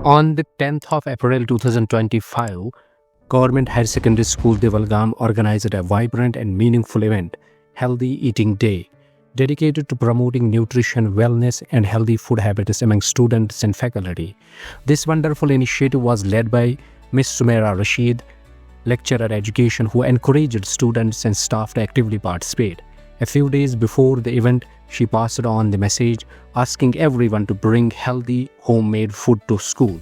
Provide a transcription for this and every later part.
On the 10th of April 2025, Government Higher Secondary School Devalgam organized a vibrant and meaningful event, Healthy Eating Day, dedicated to promoting nutrition, wellness, and healthy food habits among students and faculty. This wonderful initiative was led by Ms. Sumaira Rashid, lecturer education, who encouraged students and staff to actively participate. A few days before the event, she passed on the message asking everyone to bring healthy homemade food to school.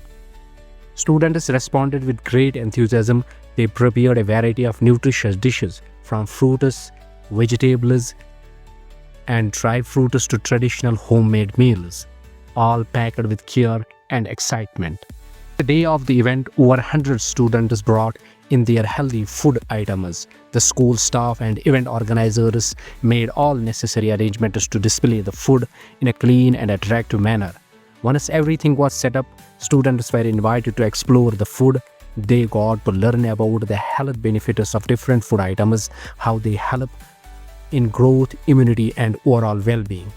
Students responded with great enthusiasm. They prepared a variety of nutritious dishes, from fruits, vegetables, and dry fruits to traditional homemade meals, all packed with care and excitement. The day of the event, over 100 students brought in their healthy food items. The school staff and event organizers made all necessary arrangements to display the food in a clean and attractive manner. Once everything was set up, students were invited to explore the food. They got to learn about the health benefits of different food items, how they help in growth, immunity, and overall well-being.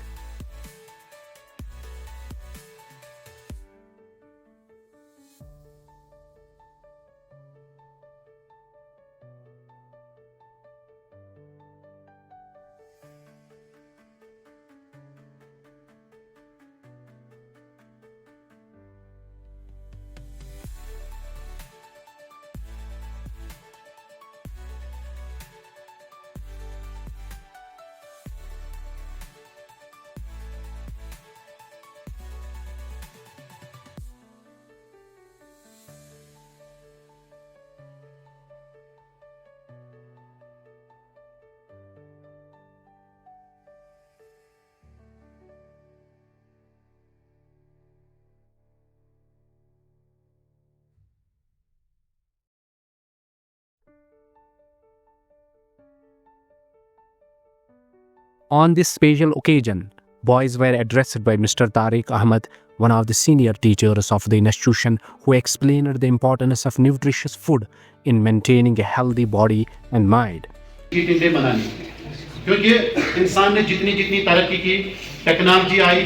On this special occasion, boys were addressed by Mr. Tariq Ahmed, one of the senior teachers of the institution, who explained the importance of nutritious food in maintaining a healthy body and mind. Eating day मनानी क्योंकि इंसान ने जितनी जितनी तरक्की की, technology आई,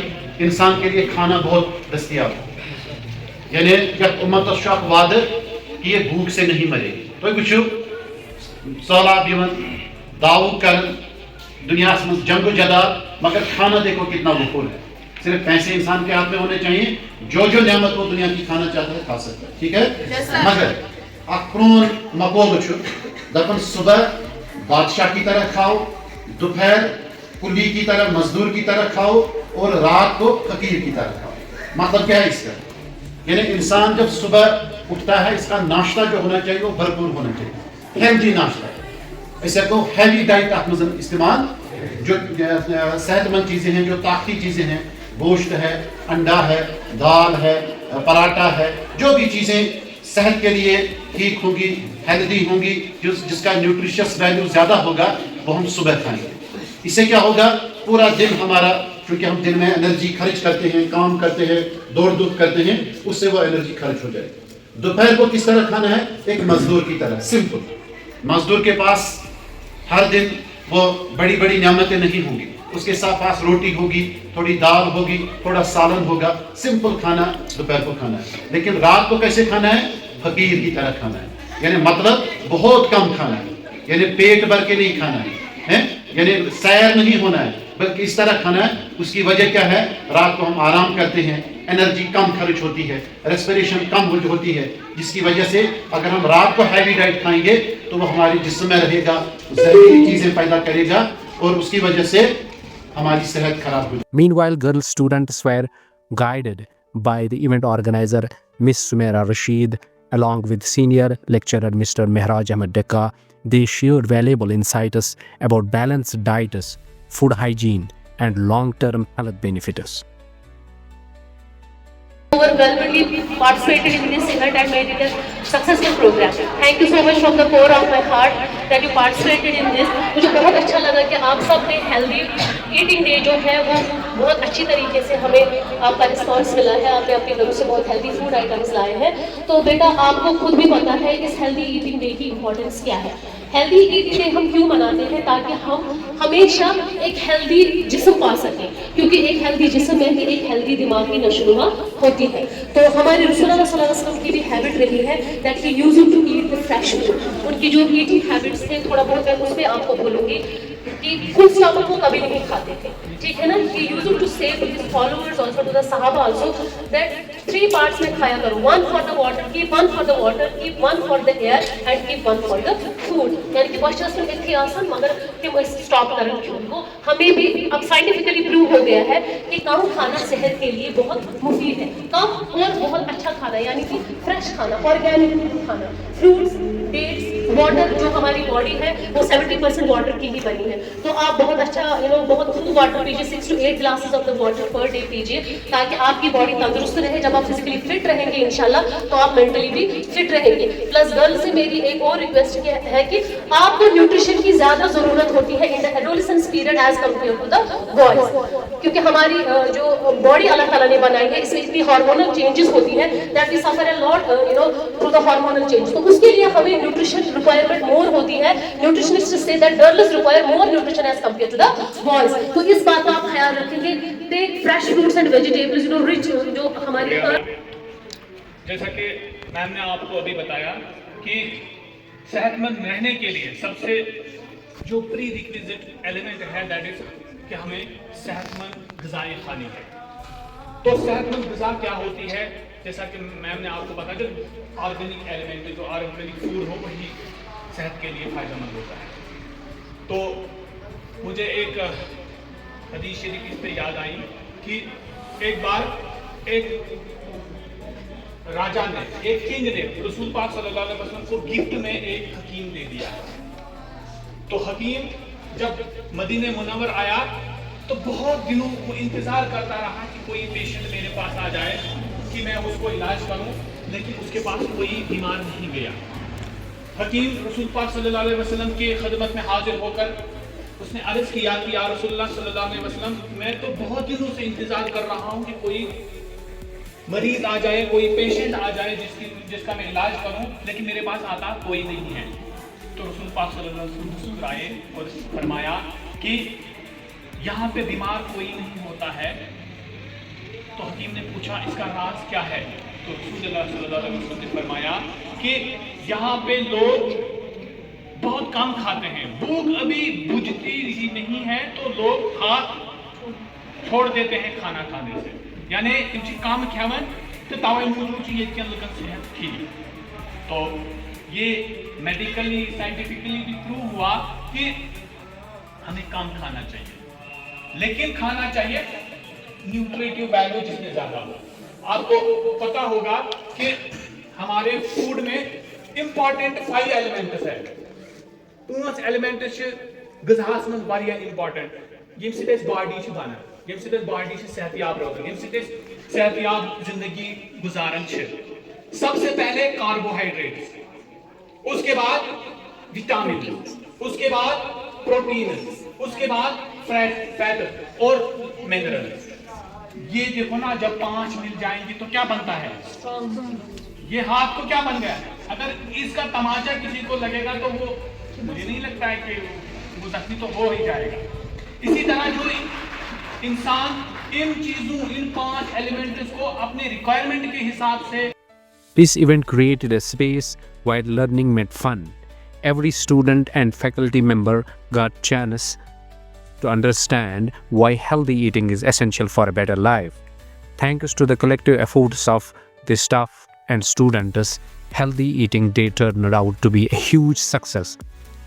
इंसान के लिए खाना बहुत दस्तयाब है। यानी जब उम्मत शौक वादे कि ये भूख से नहीं मरेगी, तो वुचो सौलाब यमन दाऊ कर दुनिया में जंगो जदाद, मगर खाना देखो कितना वफूर है। सिर्फ पैसे इंसान के हाथ में होने चाहिए, जो जो नेमत वो दुनिया की खाना चाहता है खा सकता है, ठीक है। मगर अक्रोन मकोल दफन सुबह बादशाह की तरह खाओ, दोपहर कुली की तरह, मजदूर की तरह खाओ, और रात को फकीर की तरह खाओ। मतलब क्या है इसका? यानी इंसान जब सुबह उठता है, इसका नाश्ता जो होना चाहिए वो भरपूर होना चाहिए, हेल्दी नाश्ता। इसे को हैवी डाइट आप इस्तेमाल, जो सेहतमंद चीज़ें हैं, जो ताकती चीज़ें हैं, गोश्त है, अंडा है, दाल है, पराठा है, जो भी चीज़ें सेहत के लिए ठीक होंगी, हेल्दी होंगी, जिसका न्यूट्रिशियस वैल्यू ज़्यादा होगा, वो हम सुबह खाएंगे। इससे क्या होगा? पूरा दिन हमारा, क्योंकि हम दिन में एनर्जी खर्च करते हैं, काम करते हैं, दौड़ धूप करते हैं, उससे वो एनर्जी खर्च हो जाएगी। दोपहर को किस तरह खाना है? एक मजदूर की तरह, सिंपल। मजदूर के पास हर दिन वो बड़ी बड़ी नियामतें नहीं होंगी, उसके साथ पास रोटी होगी, थोड़ी दाल होगी, थोड़ा सालन होगा, सिंपल खाना दोपहर को खाना है। लेकिन रात को कैसे खाना है? फकीर की तरह खाना है, यानी मतलब बहुत कम खाना है, यानी पेट भर के नहीं खाना है, यानी सैर नहीं होना है, बल्कि इस तरह खाना है। उसकी वजह क्या है? रात को हम आराम करते हैं, एनर्जी कम खर्च होती है, रेस्पिरेशन कम होती है, जिसकी वजह से अगर हम रात को हैवी डाइट खाएंगे तो वो हमारे जिस्म में रहेगा, जहरीली चीज़ें पैदा करेगा, और उसकी वजह से हमारी सेहत खराब हो जाएगी। Meanwhile, girl students were guided by the event organizer, Miss Sumaira Rashid, along with senior lecturer Mr. Mehraj Ahmed Dekka. They shared valuable insights about balanced diets, food hygiene, and long-term health benefits. Overwhelmingly participated in this event and made it a successful program. Thank you so much from the core of my heart that you participated in this. मुझे बहुत अच्छा लगा कि आप सब ने healthy eating day जो है वो बहुत अच्छी तरीके से हमें आपका रिस्पॉन्स मिला है। आपने अपनी तरफ से बहुत हेल्दी फूड आइटम्स लाए हैं। तो बेटा आपको खुद भी पता है इस हेल्दी ईटिंग डे की इम्पोर्टेंस क्या है। हेल्दी ईटिंग डे हम क्यों मनाते हैं? ताकि हम हमेशा एक हेल्दी जिस्म पा सकें, क्योंकि एक हेल्दी जिस्म में ही एक हेल्दी दिमाग की नशोनुमा होती है। तो हमारे रसूलुल्लाह सल्लल्लाहु अलैहि वसल्लम की भी हैबिट रही है that he used to eat the fresh food. उनकी जो ईटिंग हैबिट्स थे, थोड़ा बहुत मैं उसमें आपको बोलूँगी कि फुल स्टमक वो कभी नहीं खाते थे, ठीक है ना। He used to say to his followers also, to the सहाबा आल्सो, दैट 3 पार्ट्स में खाया करो, 1 for the water, keep 1 for the water, keep 1 for the air and keep 1 for the food. यानी कि क्वेश्चंस में इतनी आसान, मगर कि स्टॉप करें क्यों उनको। हमें भी अब साइंटिफिकली प्रूव हो गया है कि कम खाना सेहत के लिए बहुत मुफीद है, कम और बहुत अच्छा खाना, यानी कि फ्रेश खाना, ऑर्गेनिक खाना, फ्रूट्स, डेट्स, वाटर। जो हमारी बॉडी है वो 70% वाटर की ही बनी है, तो आप बहुत अच्छा बहुत खूब वाटर पीजिए, 6 to 8 glasses of the water per day पीजिए, ताकि आपकी बॉडी तंदुरुस्त रहे। जब आप फिजिकली फिट रहेंगे इंशाल्लाह, तो आप मेंटली भी फिट रहेंगे। प्लस गर्ल से मेरी एक और रिक्वेस्ट है कि आपको न्यूट्रिशन की ज्यादा जरूरत होती है in the adolescence period as compare to the boys, क्योंकि हमारी जो बॉडी अल्लाह ताला ने बनाई है, इसमें इतनी हार्मोनल चेंजेस होती है that we suffer a lot through the hormonal change. तो उसके लिए हमें न्यूट्रिशन रिक्वायरमेंट मोर होती है। न्यूट्रिशनिस्ट से that girls require more nutrition as compare to the boys. तो इस बात का आप ख्याल रखेंगे। Take fresh fruits and vegetables, rich, जो हमारी, जैसा कि मैम ने आपको अभी बताया कि सेहतमंद रहने के लिए सबसे जो प्री रिक्विजिट एलिमेंट है दैट इज कि हमें सेहतमंद ग़िज़ाएं खानी है। तो सेहतमंद ग़िज़ा क्या होती है? जैसा कि मैम ने आपको बताया कि ऑर्गेनिक एलिमेंट, जो ऑर्गेनिक फूड हो वही सेहत के लिए फ़ायदेमंद होता है। तो मुझे एक हदीस शरीफ इस पे याद आई कि एक बार एक राजा ने, एक किंग ने रसूल पाक सल्लल्लाहु अलैहि वसल्लम को गिफ्ट में एक हकीम दे दिया। तो हकीम जब मदीने मुनव्वर आया तो बहुत दिनों वो इंतजार करता रहा कि कोई पेशेंट मेरे पास आ जाए कि मैं उसको इलाज करूं, लेकिन उसके पास कोई बीमार नहीं गया। हकीम रसूल पाक सल्लल्लाहु अलैहि वसल्लम के खिदमत में हाजिर होकर उसने अर्ज किया कि या रसूलुल्लाह सल्लल्लाहु अलैहि वसल्लम, मैं तो बहुत दिनों से इंतजार कर रहा हूं कि कोई मरीज आ जाए, कोई पेशेंट आ जाए जिसका मैं इलाज करूं, लेकिन मेरे पास आता कोई नहीं है। तो रसूल पाक सल्लल्लाहु अलैहि वसल्लम आए और फरमाया कि यहाँ पे बीमार कोई नहीं होता है। तो हकीम ने पूछा इसका राज क्या है? तो रसूलुल्लाह सल्लल्लाहु अलैहि वसल्लम ने फरमाया कि यहाँ पे लोग बहुत कम खाते हैं, भूख अभी बुझती ही नहीं है तो लोग हाथ छोड़ देते हैं खाना खाने से, यानी इनकी काम खेवन तो तवे मूजूद ये लुकन सेहत ठीक। तो ये मेडिकली साइंटिफिकली भी प्रूव हुआ कि हमें कम खाना चाहिए, लेकिन खाना चाहिए न्यूट्रिटिव वैल्यू जिसमें ज्यादा हो। आपको पता होगा कि हमारे फूड में इंपॉर्टेंट 5 एलिमेंट्स है, 5 एलिमेंट्स ग़िज़ास में वारियां इंपॉर्टेंट, ये से बॉडी बना, ये से बॉडी सेहतयाब रोजन, ये से सेहतयाब जिंदगी गुजारन। सबसे पहले कार्बोहाइड्रेट्स, उसके बाद विटामिन, उसके बाद प्रोटीन, उसके बाद फैट और मिनरल्स। ये देखो ना, जब 5 मिल जाएंगे तो क्या बनता है? ये हाथ को क्या बन गया? अगर इसका तमाचा किसी को लगेगा तो वो, मुझे नहीं लगता है कि वो जख्मी तो हो ही जाएगा। इसी तरह जो इंसान इन चीजों, इन 5 एलिमेंट्स को अपने रिक्वायरमेंट के हिसाब से। This event created a space where learning made fun. Every student and faculty member got chance to understand why healthy eating is essential for a better life. Thanks to the collective efforts of the staff and students, Healthy Eating Day turned out to be a huge success.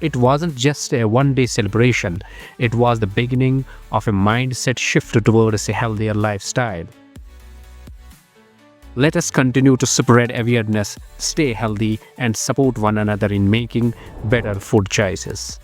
It wasn't just a one-day celebration, it was the beginning of a mindset shift towards a healthier lifestyle. Let us continue to spread awareness, stay healthy, and support one another in making better food choices.